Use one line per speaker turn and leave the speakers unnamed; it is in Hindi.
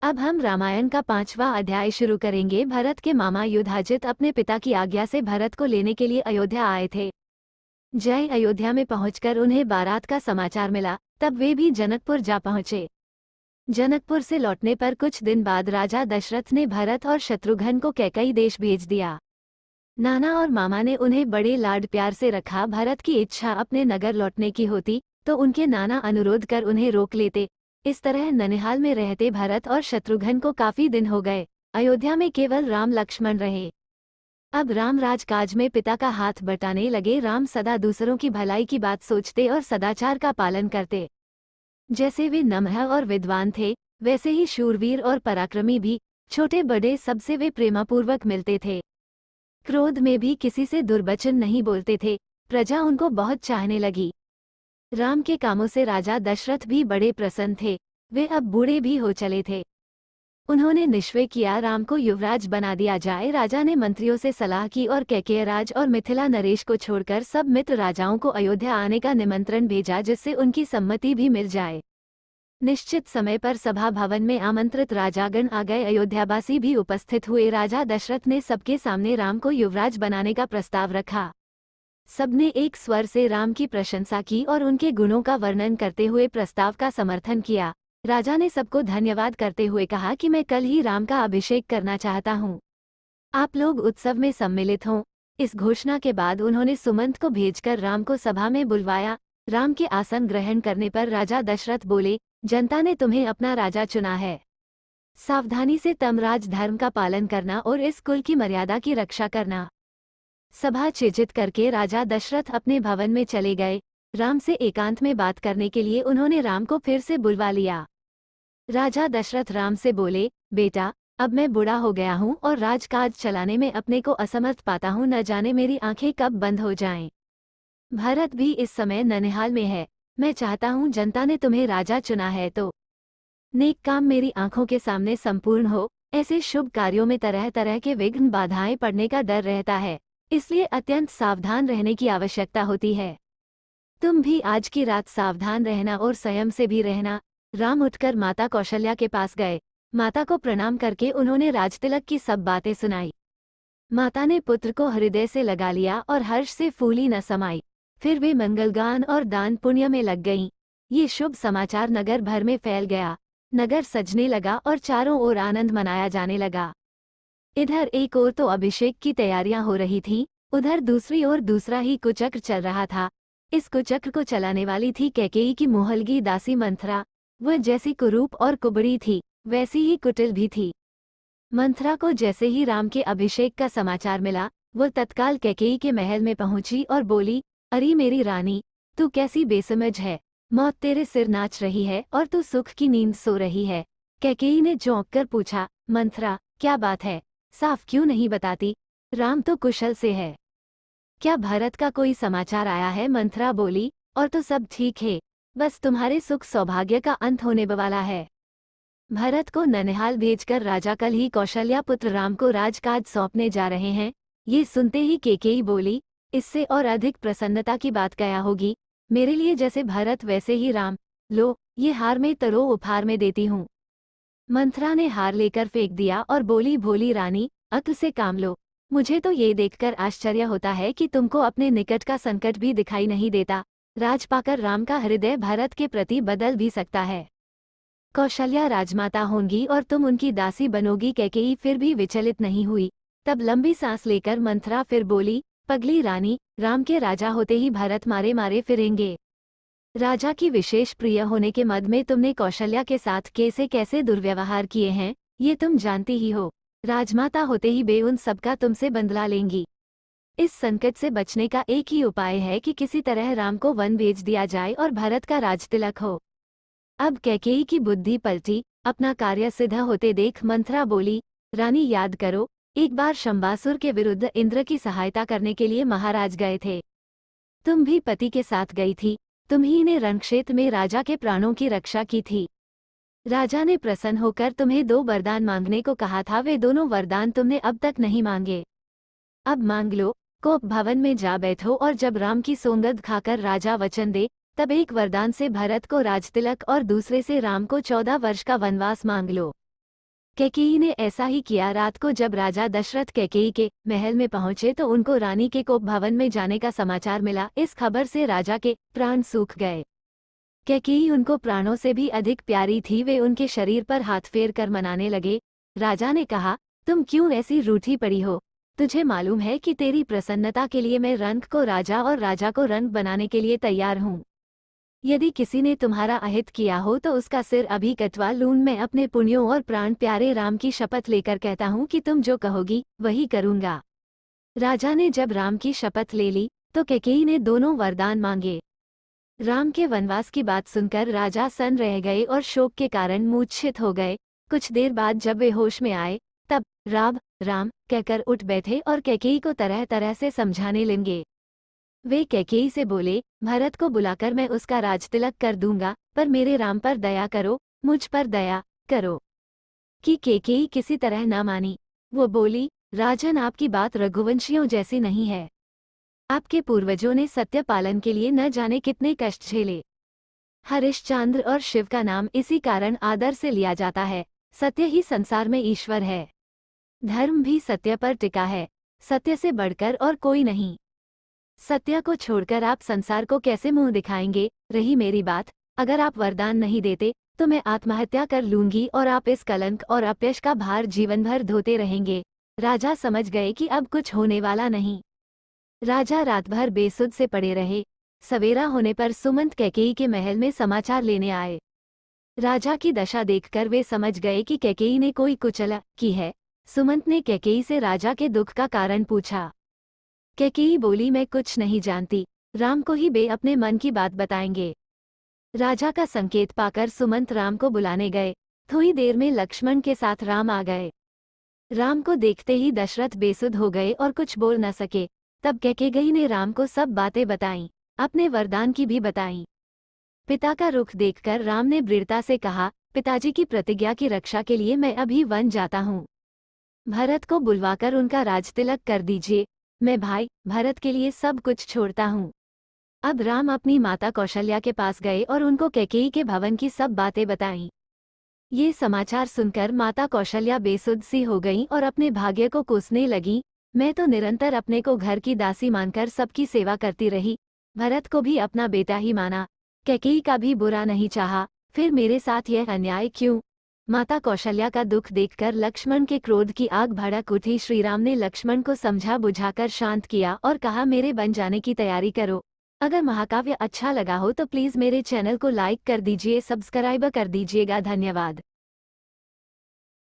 अब हम रामायण का 5वां अध्याय शुरू करेंगे। भरत के मामा युधाजित अपने पिता की आज्ञा से भरत को लेने के लिए अयोध्या आए थे। जय अयोध्या में पहुंचकर उन्हें बारात का समाचार मिला, तब वे भी जनकपुर जा पहुंचे। जनकपुर से लौटने पर कुछ दिन बाद राजा दशरथ ने भरत और शत्रुघ्न को कैकई देश भेज दिया। नाना और मामा ने उन्हें बड़े लाड प्यार से रखा। भरत की इच्छा अपने नगर लौटने की होती तो उनके नाना अनुरोध कर उन्हें रोक लेते। इस तरह ननिहाल में रहते भरत और शत्रुघ्न को काफी दिन हो गए। अयोध्या में केवल राम लक्ष्मण रहे। अब राम राजकाज में पिता का हाथ बटाने लगे। राम सदा दूसरों की भलाई की बात सोचते और सदाचार का पालन करते। जैसे वे नम्र और विद्वान थे, वैसे ही शूरवीर और पराक्रमी भी। छोटे बड़े सबसे वे प्रेमापूर्वक मिलते थे। क्रोध में भी किसी से दुर्वचन नहीं बोलते थे। प्रजा उनको बहुत चाहने लगी। राम के कामों से राजा दशरथ भी बड़े प्रसन्न थे। वे अब बूढ़े भी हो चले थे। उन्होंने निश्चय किया राम को युवराज बना दिया जाए। राजा ने मंत्रियों से सलाह की और कैकेयराज और मिथिला नरेश को छोड़कर सब मित्र राजाओं को अयोध्या आने का निमंत्रण भेजा, जिससे उनकी सम्मति भी मिल जाए। निश्चित समय पर सभा भवन में आमंत्रित राजागण आ गए। अयोध्यावासी भी उपस्थित हुए। राजा दशरथ ने सबके सामने राम को युवराज बनाने का प्रस्ताव रखा। सबने एक स्वर से राम की प्रशंसा की और उनके गुणों का वर्णन करते हुए प्रस्ताव का समर्थन किया। राजा ने सबको धन्यवाद करते हुए कहा कि मैं कल ही राम का अभिषेक करना चाहता हूँ। आप लोग उत्सव में सम्मिलित हों। इस घोषणा के बाद उन्होंने सुमंत को भेजकर राम को सभा में बुलवाया। राम के आसन ग्रहण करने पर राजा दशरथ बोले, जनता ने तुम्हें अपना राजा चुना है। सावधानी से तमराज धर्म का पालन करना और इस कुल की मर्यादा की रक्षा करना। सभा चिजित करके राजा दशरथ अपने भवन में चले गए। राम से एकांत में बात करने के लिए उन्होंने राम को फिर से बुलवा लिया। राजा दशरथ राम से बोले, बेटा, अब मैं बूढ़ा हो गया हूँ और राजकाज चलाने में अपने को असमर्थ पाता हूँ। न जाने मेरी आंखें कब बंद हो जाएं। भरत भी इस समय ननिहाल में है। मैं चाहता हूँ जनता ने तुम्हें राजा चुना है तो नेक काम मेरी आंखों के सामने संपूर्ण हो। ऐसे शुभ कार्यों में तरह तरह के विघ्न बाधाएं पड़ने का डर रहता है, इसलिए अत्यंत सावधान रहने की आवश्यकता होती है। तुम भी आज की रात सावधान रहना और संयम से भी रहना। राम उठकर माता कौशल्या के पास गए। माता को प्रणाम करके उन्होंने राजतिलक की सब बातें सुनाई। माता ने पुत्र को हृदय से लगा लिया और हर्ष से फूली न समाई। फिर वे मंगलगान और दान पुण्य में लग गईं। ये शुभ समाचार नगर भर में फैल गया। नगर सजने लगा और चारों ओर आनंद मनाया जाने लगा। इधर एक ओर तो अभिषेक की तैयारियां हो रही थीं, उधर दूसरी ओर दूसरा ही कुचक्र चल रहा था। इस कुचक्र को चलाने वाली थी कैकेयी की मुहलगी दासी मंथरा। वह जैसी कुरूप और कुबड़ी थी, वैसी ही कुटिल भी थी। मंथरा को जैसे ही राम के अभिषेक का समाचार मिला, वो तत्काल कैकेयी के महल में पहुंची और बोली, अरे मेरी रानी, तू कैसी बेसमझ है। मौत तेरे सिर नाच रही है और तू सुख की नींद सो रही है। कैकेयी ने चौंक कर पूछा, मंथरा, क्या बात है? साफ क्यों नहीं बताती? राम तो कुशल से है। क्या भरत का कोई समाचार आया है? मंथरा बोली, और तो सब ठीक है, बस तुम्हारे सुख सौभाग्य का अंत होने वाला है। भरत को ननिहाल भेजकर राजा कल ही कौशल्या पुत्र राम को राजकाज सौंपने जा रहे हैं। ये सुनते ही कैकेयी बोली, इससे और अधिक प्रसन्नता की बात क्या होगी। मेरे लिए जैसे भरत वैसे ही राम। लो, ये हार मैं तरो उपहार में देती हूँ। मंथरा ने हार लेकर फेंक दिया और बोली, भोली रानी, अक्ल से काम लो। मुझे तो ये देखकर आश्चर्य होता है कि तुमको अपने निकट का संकट भी दिखाई नहीं देता। राज पाकर राम का हृदय भरत के प्रति बदल भी सकता है। कौशल्या राजमाता होंगी और तुम उनकी दासी बनोगी। कैकेयी फिर भी विचलित नहीं हुई। तब लंबी सांस लेकर मंथरा फिर बोली, पगली रानी, राम के राजा होते ही भरत मारे मारे फिरेंगे। राजा की विशेष प्रिय होने के मद में तुमने कौशल्या के साथ कैसे कैसे दुर्व्यवहार किए हैं, ये तुम जानती ही हो। राजमाता होते ही वे उन सबका तुमसे बदला लेंगी। इस संकट से बचने का एक ही उपाय है कि किसी तरह राम को वन भेज दिया जाए और भरत का राजतिलक हो। अब कैकेयी की बुद्धि पलटी। अपना कार्य सिद्ध होते देख मंथरा बोली, रानी याद करो, एक बार शंबासुर के विरुद्ध इंद्र की सहायता करने के लिए महाराज गए थे। तुम भी पति के साथ गई थी। तुम्ही ने रणक्षेत्र में राजा के प्राणों की रक्षा की थी। राजा ने प्रसन्न होकर तुम्हें 2 वरदान मांगने को कहा था। वे दोनों वरदान तुमने अब तक नहीं मांगे। अब मांग लो। कोप भवन में जा बैठो और जब राम की सौगंध खाकर राजा वचन दे, तब एक वरदान से भरत को राजतिलक और दूसरे से राम को 14 वर्ष का वनवास मांग लो। कैकेयी ने ऐसा ही किया। रात को जब राजा दशरथ कैकेयी के महल में पहुंचे तो उनको रानी के कोप भवन में जाने का समाचार मिला। इस खबर से राजा के प्राण सूख गए। कैकेयी उनको प्राणों से भी अधिक प्यारी थी। वे उनके शरीर पर हाथ फेर कर मनाने लगे। राजा ने कहा, तुम क्यों ऐसी रूठी पड़ी हो? तुझे मालूम है कि तेरी प्रसन्नता के लिए मैं रंक को राजा और राजा को रंक बनाने के लिए तैयार हूँ। यदि किसी ने तुम्हारा अहित किया हो तो उसका सिर अभी कटवा लूँ। मैं अपने पुण्यों और प्राण प्यारे राम की शपथ लेकर कहता हूँ कि तुम जो कहोगी वही करूँगा। राजा ने जब राम की शपथ ले ली तो कैकेयी ने दोनों वरदान मांगे। राम के वनवास की बात सुनकर राजा सन्न रह गए और शोक के कारण मूर्छित हो गए। कुछ देर बाद जब वे होश में आए तब राम राम कहकर उठ बैठे और कैकेयी को तरह तरह से समझाने लगे। वे कैकेयी से बोले, भरत को बुलाकर मैं उसका राजतिलक कर दूंगा, पर मेरे राम पर दया करो, मुझ पर दया करो। कि कैकेयी किसी तरह न मानी। वो बोली, राजन आपकी बात रघुवंशियों जैसी नहीं है। आपके पूर्वजों ने सत्य पालन के लिए न जाने कितने कष्ट झेले। हरिश्चंद्र और शिव का नाम इसी कारण आदर से लिया जाता है। सत्य ही संसार में ईश्वर है। धर्म भी सत्य पर टिका है। सत्य से बढ़कर और कोई नहीं। सत्य को छोड़कर आप संसार को कैसे मुंह दिखाएंगे? रही मेरी बात, अगर आप वरदान नहीं देते तो मैं आत्महत्या कर लूंगी और आप इस कलंक और अपयश का भार जीवन भर धोते रहेंगे। राजा समझ गए कि अब कुछ होने वाला नहीं। राजा रात भर बेसुध से पड़े रहे। सवेरा होने पर सुमंत कैकेयी के महल में समाचार लेने आए। राजा की दशा देखकर वे समझ गए कि कैकेयी ने कोई कुचला की है। सुमंत ने कैकेयी से राजा के दुख का कारण पूछा। कैकेयी बोली, मैं कुछ नहीं जानती, राम को ही वे अपने मन की बात बताएंगे। राजा का संकेत पाकर सुमंत राम को बुलाने गए। थोड़ी देर में लक्ष्मण के साथ राम आ गए। राम को देखते ही दशरथ बेसुध हो गए और कुछ बोल न सके। तब कैकेयी ने राम को सब बातें बताईं, अपने वरदान की भी बताईं। पिता का रुख देखकर राम ने दृढ़ता से कहा, पिताजी की प्रतिज्ञा की रक्षा के लिए मैं अभी वन जाता हूँ। भरत को बुलवाकर उनका राजतिलक कर दीजिए। मैं भाई भरत के लिए सब कुछ छोड़ता हूँ। अब राम अपनी माता कौशल्या के पास गए और उनको कैकेयी के भवन की सब बातें बताईं। ये समाचार सुनकर माता कौशल्या बेसुध सी हो गईं और अपने भाग्य को कोसने लगीं। मैं तो निरंतर अपने को घर की दासी मानकर सबकी सेवा करती रही। भरत को भी अपना बेटा ही माना, कैकेयी का भी बुरा नहीं चाहा। फिर मेरे साथ यह अन्याय क्यों? माता कौशल्या का दुख देखकर लक्ष्मण के क्रोध की आग भड़क उठी। श्रीराम ने लक्ष्मण को समझा बुझाकर शांत किया और कहा, मेरे बन जाने की तैयारी करो। अगर महाकाव्य अच्छा लगा हो तो प्लीज़ मेरे चैनल को लाइक कर दीजिए, सब्सक्राइब कर दीजिएगा। धन्यवाद।